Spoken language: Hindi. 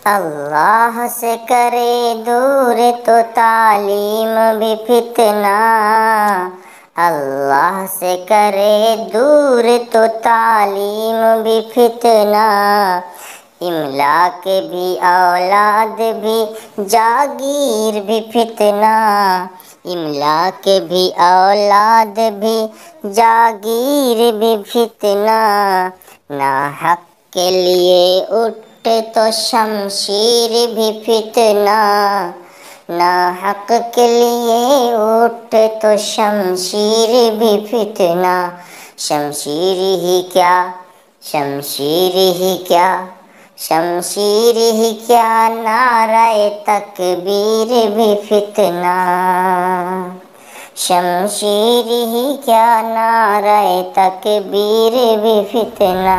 अल्लाह से करे दूर तो तालीम भी फितना। अल्लाह से करे दूर तो तालीम भी फितना। इमला के भी औलाद भी जागीर भी फितना। इमला के भी औलाद भी जागीर भी फितना। ना हक के लिए उठे तो शमशीर भी फितना। ना हक के लिए उठे तो शमशीर भी फितना। शमशीर ही क्या, शमशीर ही क्या, शमशीर ही क्या, नाराए तकबीर भी फितना। शमशीर ही क्या, नाराए तकबीर भी फितना।